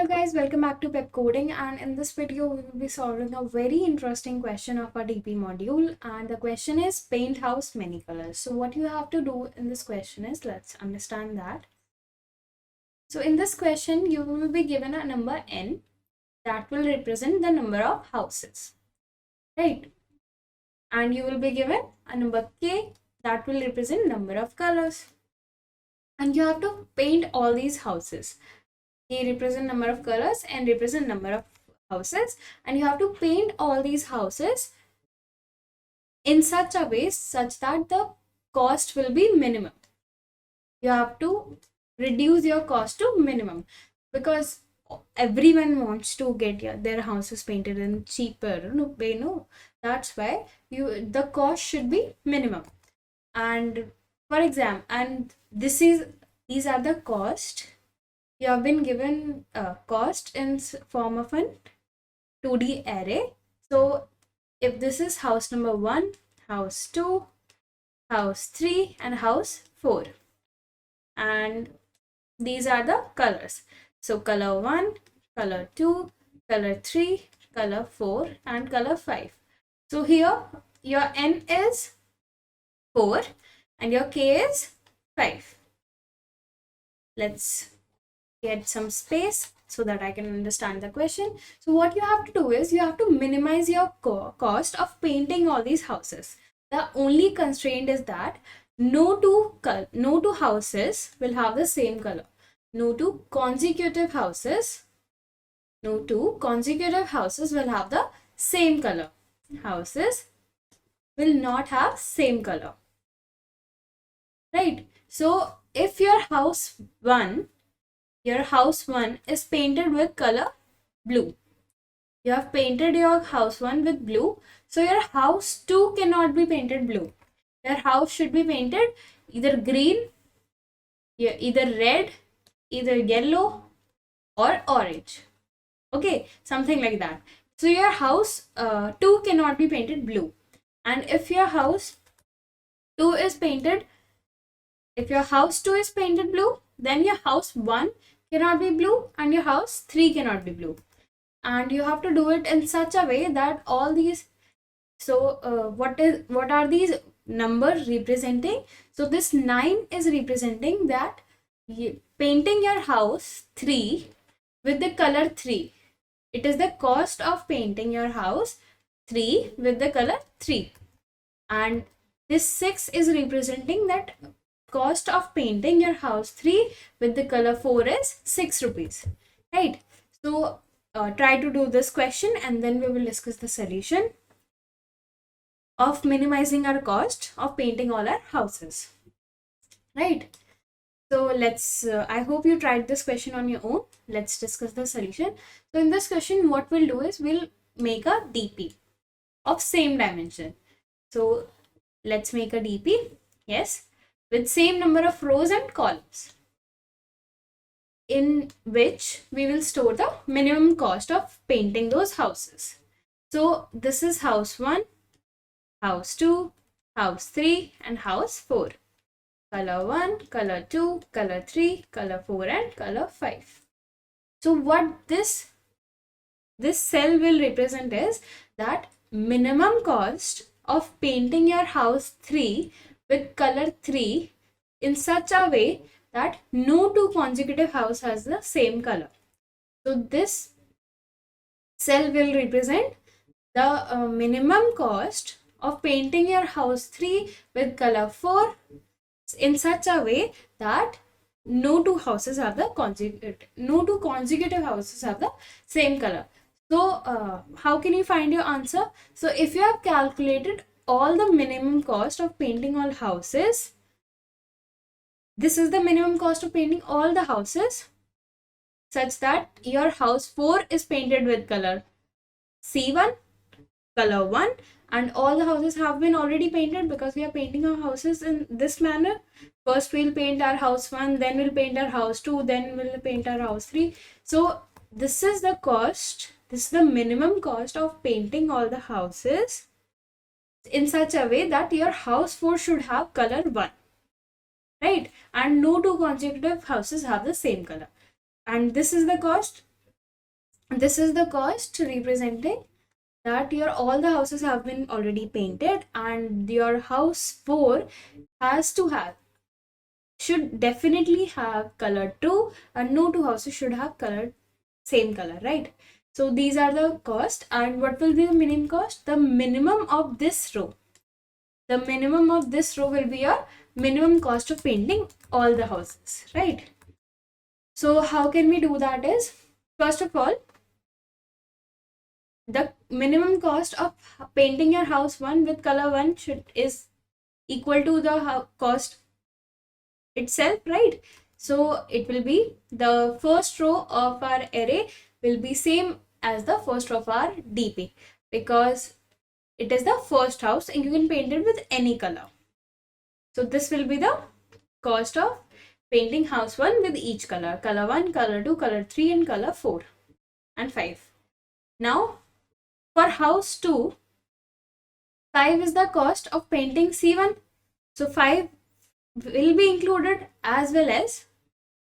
guys, welcome back to Pepcoding, and in this video we will be solving a very interesting question of our DP module, and the question is paint house many colors. So what you have to do in this question is, let's understand that. So in this question you will be given a number n that will represent the number of houses, right? And you will be given a number k that will represent number of colors, and you have to paint all these houses. K represent number of colors and represent number of houses, and you have to paint all these houses in such a way such that the cost will be minimum. You have to reduce your cost to minimum because everyone wants to get their houses painted in cheaper way. No, that's why the cost should be minimum. And for example, and these are the cost. You have been given cost in form of an 2D array. So if this is house number 1, house 2, house 3 and house 4, and these are the colors. So color 1, color 2, color 3, color 4 and color 5. So here your n is 4 and your k is 5. Let's get some space so that I can understand the question. So what you have to do is you have to minimize your cost of painting all these houses. The only constraint is that no two houses will have the same color. No two consecutive houses will have the same color. Houses will not have same color, right? So if your house 1 is painted with color blue. You have painted your house 1 with blue. So your house 2 cannot be painted blue. Your house should be painted either green, either red, either yellow or orange. Okay, something like that. So your house 2 cannot be painted blue. And if your house 2 is painted, blue, then your house 1 cannot be blue and your house 3 cannot be blue. And you have to do it in such a way that all these, what are these numbers representing? So this 9 is representing that painting your house 3 with the color 3. It is the cost of painting your house 3 with the color 3. And this 6 is representing that cost of painting your house 3 with the color 4 is 6 rupees, right? So try to do this question and then we will discuss the solution of minimizing our cost of painting all our houses, right? So let's I hope you tried this question on your own. Let's discuss the solution. So in this question, what we'll do is we'll make a DP of same dimension. So let's make a DP, yes, with same number of rows and columns, in which we will store the minimum cost of painting those houses. So this is house 1, house 2, house 3 and house 4. Color 1, color 2, color 3, color 4 and color 5. So what this cell will represent is that minimum cost of painting your house 3 with color 3 in such a way that no two consecutive house has the same color. So this cell will represent the minimum cost of painting your house 3 with color 4 in such a way that no two consecutive houses have the same color. So how can you find your answer? So if you have calculated all the minimum cost of painting all houses, this is the minimum cost of painting all the houses such that your house 4 is painted with color C1, color 1, and all the houses have been already painted because we are painting our houses in this manner. First we'll paint our house 1, then we'll paint our house 2, then we'll paint our house 3. So this is the cost, this is the minimum cost of painting all the houses in such a way that your house 4 should have color 1, right? And no two consecutive houses have the same color. And this is the cost This is the cost representing that your all the houses have been already painted, and your house 4 has to have, should definitely have color 2, and no two houses should have colored same color, right? So these are the cost. And what will be the minimum cost? The minimum of this row, the minimum of this row will be your minimum cost of painting all the houses, right? So how can we do that is, first of all, the minimum cost of painting your house 1 with color 1 should is equal to the cost itself, right? So it will be the first row of our array will be same as the first row of our DP, because it is the first house and you can paint it with any color. So this will be the cost of painting house 1 with each color, color 1, color 2, color 3 and color 4 and 5. Now for house 2, 5 is the cost of painting C1. So 5 will be included, as well as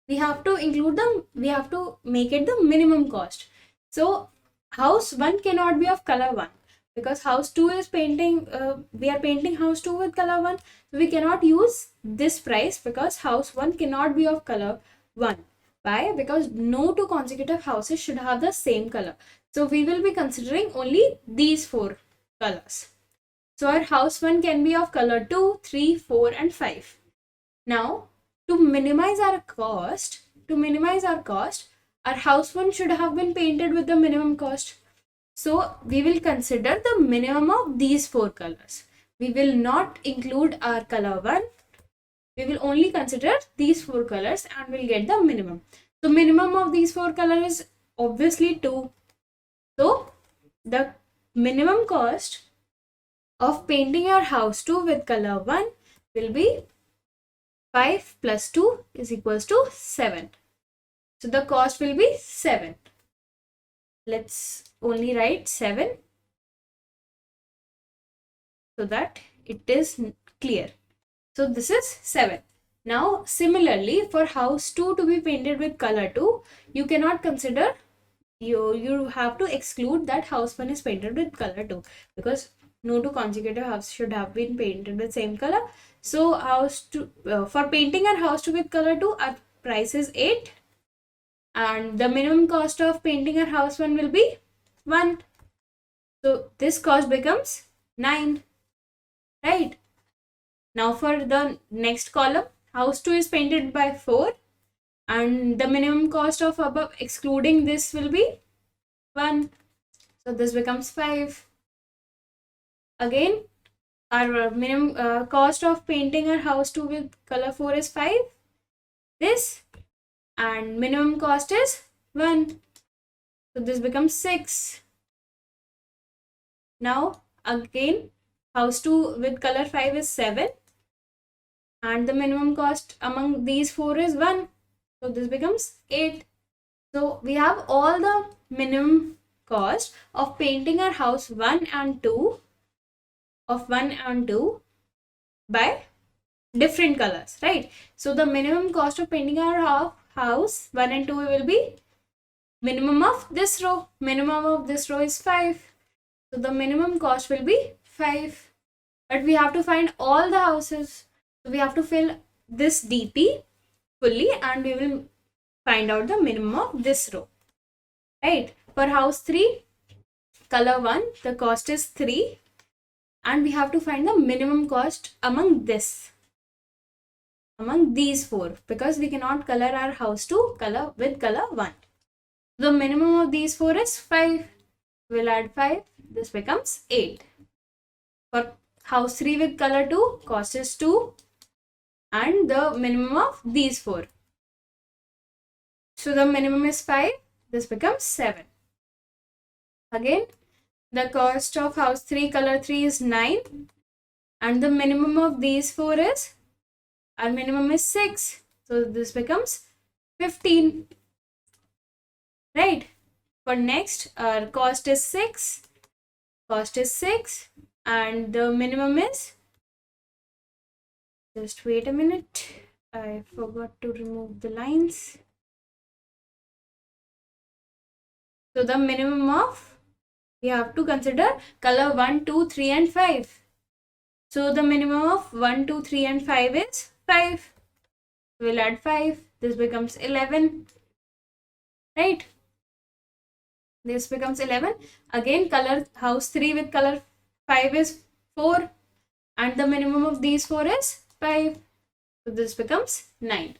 we have to include them, we have to make it the minimum cost. So house 1 cannot be of color 1, because house 2 is painting, we are painting house 2 with color 1, so we cannot use this price because house 1 cannot be of color 1. Why? Because no two consecutive houses should have the same color. So we will be considering only these 4 colors. So our house 1 can be of color 2, 3, 4 and 5. Now to minimize our cost, our house 1 should have been painted with the minimum cost. So we will consider the minimum of these 4 colors. We will not include our color 1. We will only consider these 4 colors and we'll get the minimum. So minimum of these 4 colors is obviously 2. So the minimum cost of painting your house 2 with color 1 will be 5 plus 2 is equals to 7. So the cost will be 7. Let's only write 7 so that it is clear. So this is 7. Now similarly, for house 2 to be painted with color 2, you cannot consider, you have to exclude that house 1 is painted with color 2, because no two consecutive houses should have been painted with same color. So house 2, for painting our house 2 with color 2, our price is 8, and the minimum cost of painting our house 1 will be 1. So this cost becomes 9, right? Now for the next column, house 2 is painted by 4, and the minimum cost of above excluding this will be 1. So this becomes 5. Again, our minimum cost of painting our house 2 with color 4 is 5. This, and minimum cost is 1. So this becomes 6. Now again, house 2 with color 5 is 7, and the minimum cost among these 4 is 1. So this becomes 8. So we have all the minimum cost of painting our house 1 and 2 by different colors, right? So the minimum cost of painting our house 1 and 2 will be minimum of this row. Minimum of this row is 5. So the minimum cost will be 5. But we have to find all the houses. So we have to fill this DP fully and we will find out the minimum of this row, right? For house 3, color 1, the cost is 3, and we have to find the minimum cost among these 4, because we cannot color our house 2 with color 1. The minimum of these 4 is 5. We'll add 5. This becomes 8. For house 3 with color 2, cost is 2, and the minimum of these 4. So the minimum is 5. This becomes 7. Again, the cost of house 3 color 3 is 9, and the minimum of these 4 is, our minimum is 6. So this becomes 15, right? For next, our cost is 6. And the minimum is, just wait a minute, I forgot to remove the lines. So the minimum of, we have to consider color 1, 2, 3 and 5. So the minimum of 1, 2, 3 and 5 is 5. We'll add 5. This becomes 11. Right? This becomes 11. Again, color house 3 with color 5 is 4. And the minimum of these 4 is 5. So this becomes 9.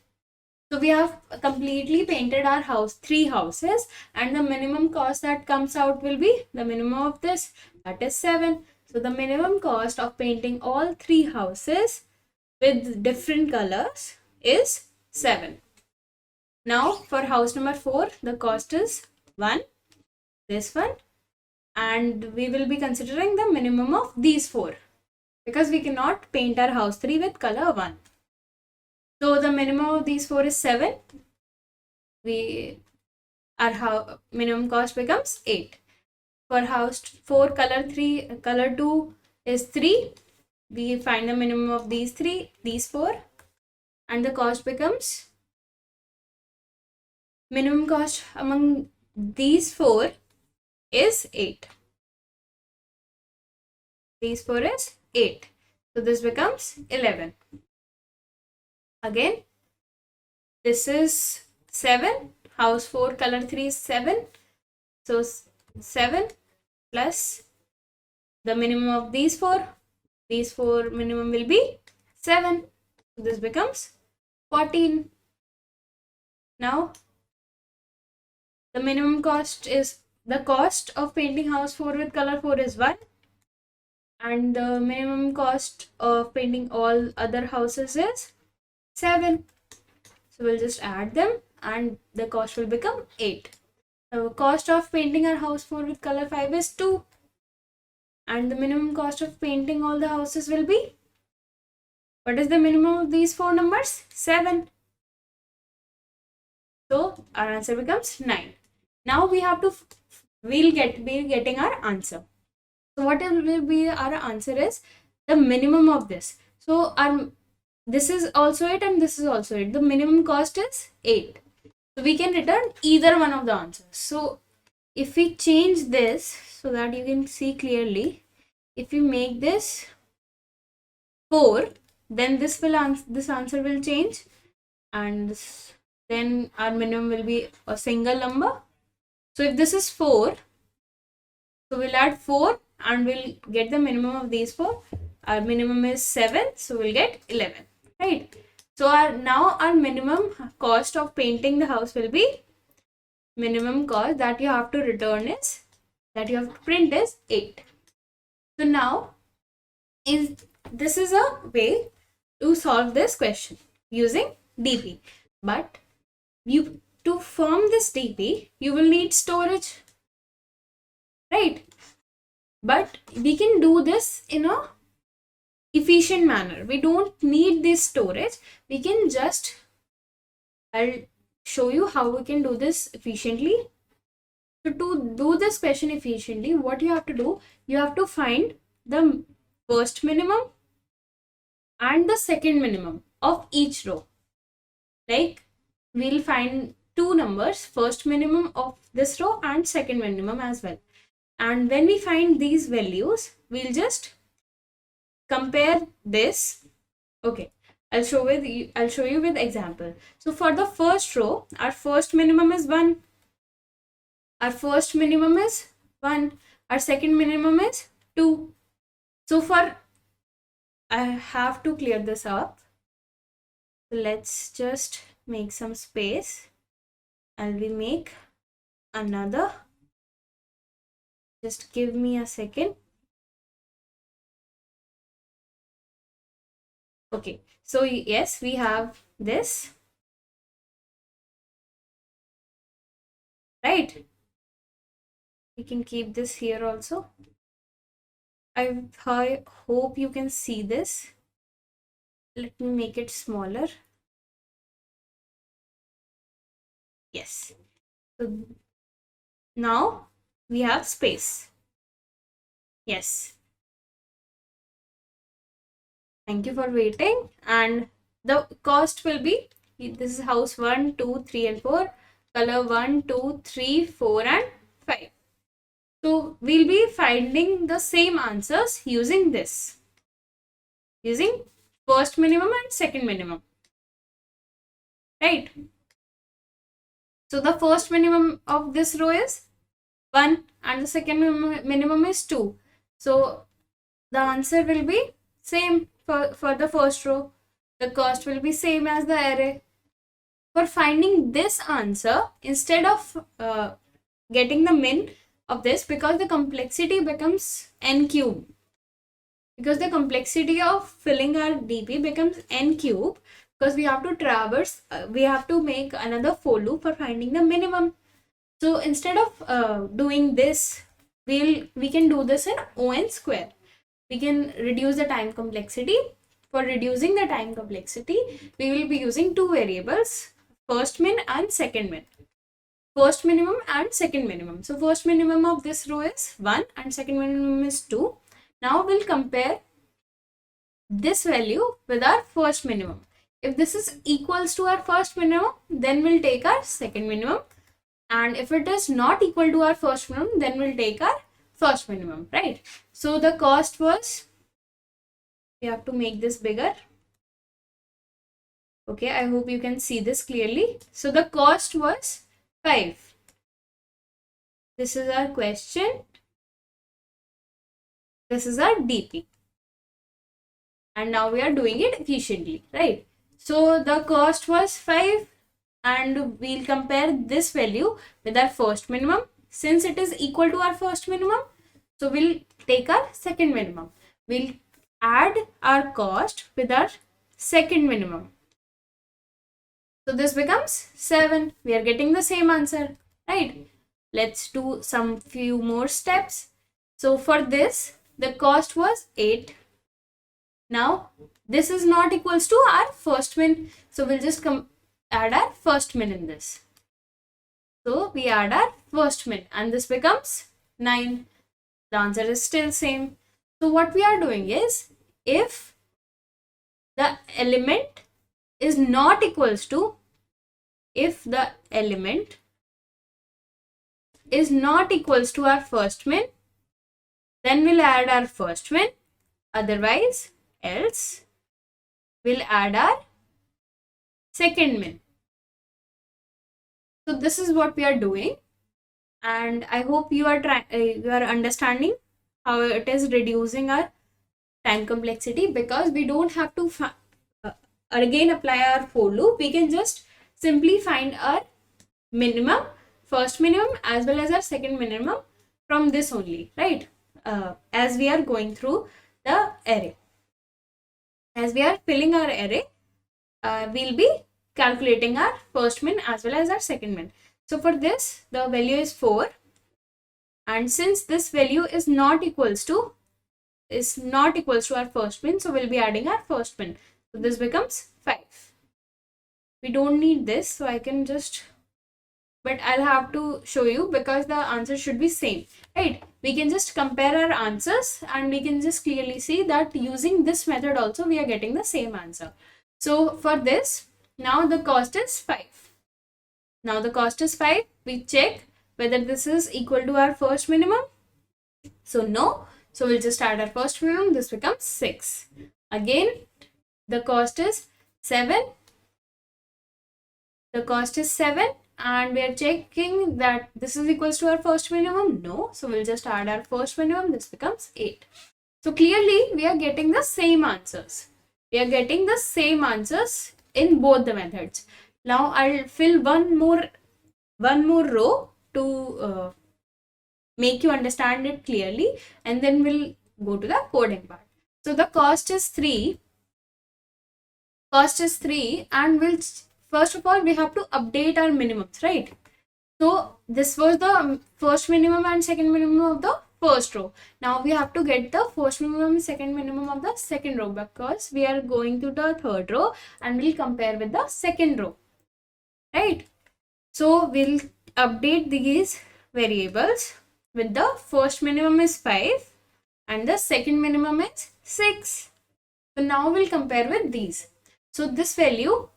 So we have completely painted our house, 3 houses, and the minimum cost that comes out will be the minimum of this, that is 7. So the minimum cost of painting all 3 houses with different colors is 7. Now for house number 4, the cost is 1, this one, and we will be considering the minimum of these 4 because we cannot paint our house 3 with color 1. So the minimum of these 4 is 7. Our minimum cost becomes 8. For house 4, color 2 is 3. We find the minimum of these 4, and the cost becomes, minimum cost among these 4 is 8. These 4 is 8. So this becomes 11. Again, this is 7. House 4, color 3 is 7. So 7 plus the minimum of these 4. These 4 minimum will be 7. So this becomes 14. Now, the minimum cost is, the cost of painting house 4 with color 4 is 1. And the minimum cost of painting all other houses is 7. So we'll just add them and the cost will become 8. The cost of painting our house 4 with color 5 is 2. And the minimum cost of painting all the houses will be, what is the minimum of these 4 numbers? 7. So our answer becomes 9. Now we have to, we'll be getting our answer. So what will be our answer is the minimum of this. So this is also it and this is also it. The minimum cost is 8. So we can return either one of the answers. So if we change this so that you can see clearly, if you make this 4, then this answer will change, and then our minimum will be a single number. So if this is 4, so we'll add 4 and we'll get the minimum of these 4. Our minimum is 7, so we'll get 11, right? So now our minimum cost of painting the house will be, minimum cost that you have to return is, that you have to print is 8. So now this is a way to solve this question using DP. But to form this DP, you will need storage, right? But we can do this in a efficient manner. We don't need this storage. We can just, I'll show you how we can do this efficiently. So to do this question efficiently, what you have to do, you have to find the first minimum and the second minimum of each row. Like, we'll find 2 numbers, first minimum of this row and second minimum as well. And when we find these values, we'll just compare this. Okay, I'll show you with example. So for the first row, our first minimum is 1. Our first minimum is 1. Our second minimum is 2. So I have to clear this up. Let's just make some space and we make another. Just give me a second. Okay, so yes, we have this, right? We can keep this here also. I hope you can see this. Let me make it smaller. Yes. So now we have space. Yes. Thank you for waiting. And the cost will be, this is house 1, 2, 3 and 4. Color 1, 2, 3, 4 and 5. So we'll be finding the same answers using this, using first minimum and second minimum, right? So the first minimum of this row is 1 and the second minimum is 2. So the answer will be same for the first row. The cost will be same as the array. For finding this answer, instead of getting the min of this, because the complexity becomes n cube, because the complexity of filling our DP becomes n cube, because we have to traverse, we have to make another for loop for finding the minimum. So instead of doing this, we can do this in on square. We can reduce the time complexity. For reducing the time complexity, we will be using two variables, first min and second min. First minimum and second minimum. So first minimum of this row is 1 and second minimum is 2. Now we'll compare this value with our first minimum. If this is equals to our first minimum, then we'll take our second minimum. And if it is not equal to our first minimum, then we'll take our first minimum, right? So the cost was, we have to make this bigger. Okay, I hope you can see this clearly. So the cost was 5. This is our question. This is our DP. And now we are doing it efficiently, right? So the cost was 5 and we'll compare this value with our first minimum. Since it is equal to our first minimum, so we'll take our second minimum. We'll add our cost with our second minimum. So this becomes 7. We are getting the same answer, right? Let's do some few more steps. So for this, the cost was 8. Now this is not equals to our first min. So we'll just add our first min in this. So we add our first min and this becomes 9. The answer is still same. So what we are doing is, if the element is not equals to, if the element is not equals to our first min, then we'll add our first min. Otherwise, else we'll add our second min. So this is what we are doing, and I hope you are understanding how it is reducing our time complexity, because we don't have to again apply our for loop. We can just simply find our minimum, first minimum as well as our second minimum from this only, right? As we are going through the array, as we are filling our array, we'll be calculating our first min as well as our second min. So for this, the value is 4, and since this value is not equals to our first min, so we'll be adding our first min. So this becomes 5. We don't need this, so I can just, but I'll have to show you because the answer should be same, right? We can just compare our answers and we can just clearly see that using this method also we are getting the same answer. So for this, now the cost is 5. Now the cost is 5. We check whether this is equal to our first minimum. So no. So we'll just add our first minimum. This becomes 6. Again, the cost is 7. The cost is 7. And we are checking that this is equals to our first minimum. No. So we'll just add our first minimum. This becomes 8. So clearly we are getting the same answers. We are getting the same answers in both the methods. Now I'll fill one more row to make you understand it clearly, and then we'll go to the coding part. So the cost is 3. Cost is 3, and we'll first of all we have to update our minimums, right? So this was the first minimum and second minimum of the first row. Now we have to get the first minimum and second minimum of the second row, because we are going to the third row and we'll compare with the second row, right? So we'll update these variables with the first minimum is 5 and the second minimum is 6. So now we'll compare with these. So this value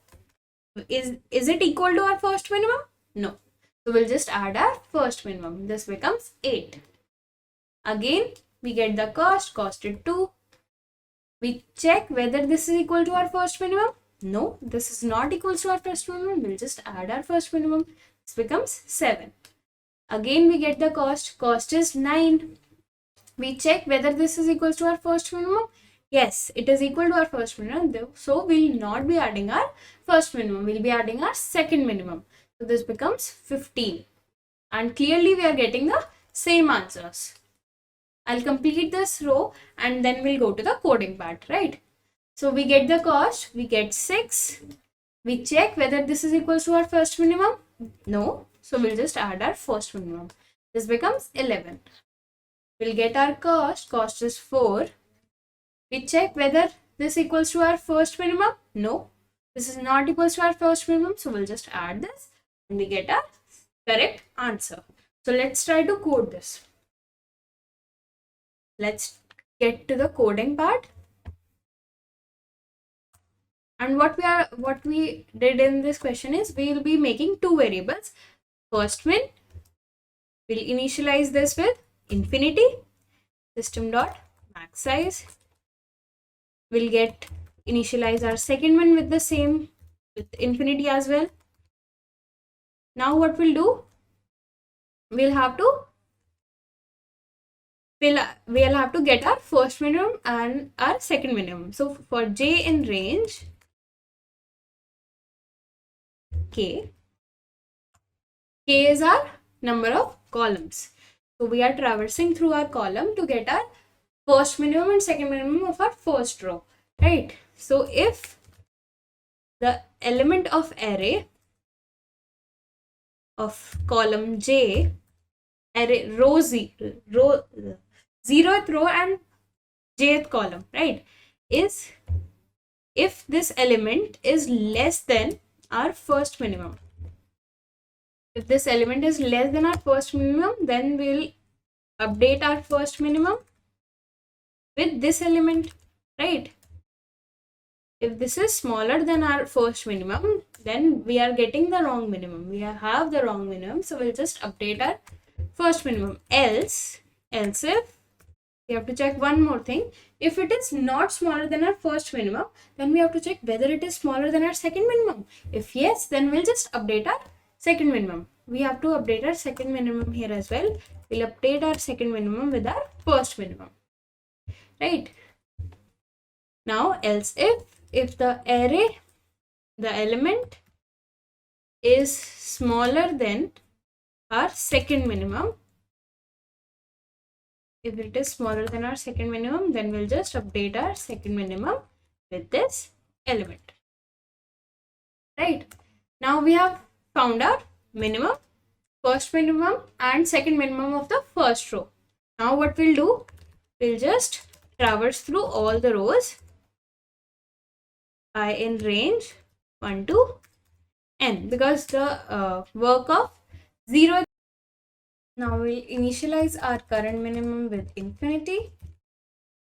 is it equal to our first minimum? No. So we'll just add our first minimum. This becomes 8. Again, we get the cost, cost is 2. We check whether this is equal to our first minimum. No, this is not equal to our first minimum. We'll just add our first minimum. This becomes 7. Again, we get the cost, cost is 9. We check whether this is equal to our first minimum. Yes, it is equal to our first minimum. So we'll not be adding our first minimum. We'll be adding our second minimum. So this becomes 15. And clearly we are getting the same answers. I'll complete this row and then we'll go to the coding part, right? So we get the cost, we get 6. We check whether this is equal to our first minimum. No. So we'll just add our first minimum. This becomes 11. We'll get our cost, cost is 4. We check whether this equals to our first minimum. No. This is not equals to our first minimum. So we'll just add this and we get our correct answer. So let's try to code this. Let's get to the coding part. And what we did in this question is we will be making two variables. First min, we'll initialize this with infinity, system dot max size. We'll initialize our second min with the same, with infinity as well. Now what we'll do, we'll have to get our first minimum and our second minimum. So for j in range k is our number of columns. So we are traversing through our column to get our first minimum and second minimum of our first row, right? So if the element of array of column j, array row 0th row and jth column, right, is if this element is less than our first minimum. If this element is less than our first minimum, then we'll update our first minimum with this element, right? If this is smaller than our first minimum, then we are getting the wrong minimum. We have the wrong minimum, so we'll just update our first minimum. Else if we have to check one more thing. If it is not smaller than our first minimum, then we have to check whether it is smaller than our second minimum. If yes, then we'll just update our second minimum. We have to update our second minimum here as well. We'll update our second minimum with our first minimum, right? Now else if the array, the element is smaller than our second minimum, if it is smaller than our second minimum, then we'll just update our second minimum with this element, right? Now we have found our minimum, first minimum and second minimum of the first row. Now what we'll do, we'll just traverse through all the rows I in range 1 to n, because the work of 0. Now we'll initialize our current minimum with infinity,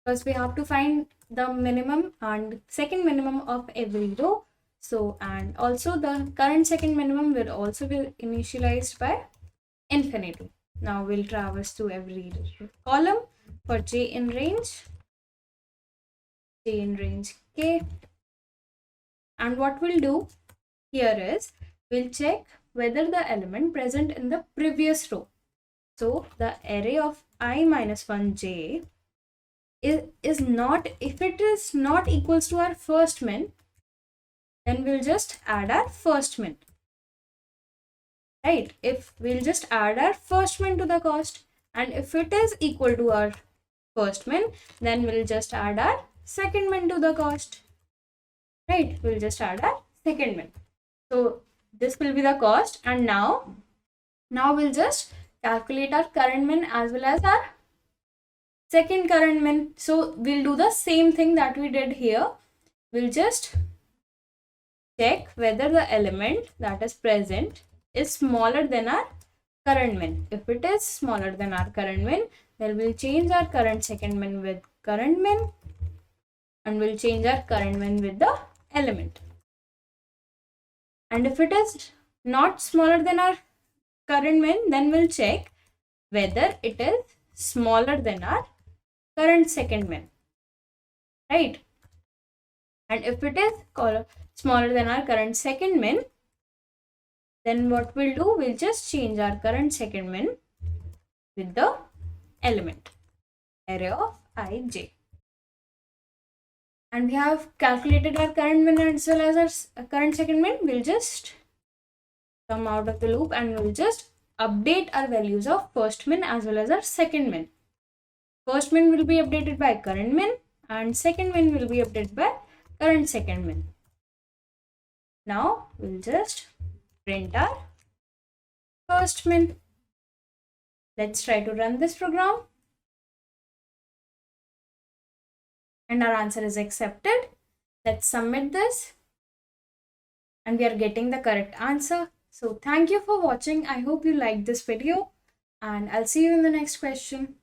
because we have to find the minimum and second minimum of every row. So, and also the current second minimum will also be initialized by infinity. Now we'll traverse through every column for j in range k. And what we'll do here is we'll check whether the element present in the previous row. So the array of I minus 1j is not, if it is not equals to our first min, then we'll just add our first min, right? If we'll just add our first min to the cost, and if it is equal to our first min, then we'll just add our second min to the cost, right? We'll just add our second min. So this will be the cost, and now we'll just calculate our current min as well as our second current min. So we'll do the same thing that we did here. We'll just check whether the element that is present is smaller than our current min. If it is smaller than our current min, then we'll change our current second min with current min, and we'll change our current min with the element. And if it is not smaller than our current min, then we'll check whether it is smaller than our current second min, right? And if it is smaller than our current second min, then what we'll do, we'll just change our current second min with the element array of ij. And we have calculated our current min as well as our current second min. We'll just come out of the loop and we'll just update our values of first min as well as our second min. First min will be updated by current min and second min will be updated by current second min. Now we'll just print our first min. Let's try to run this program. And our answer is accepted. Let's submit this. And we are getting the correct answer. So thank you for watching. I hope you liked this video and I'll see you in the next question.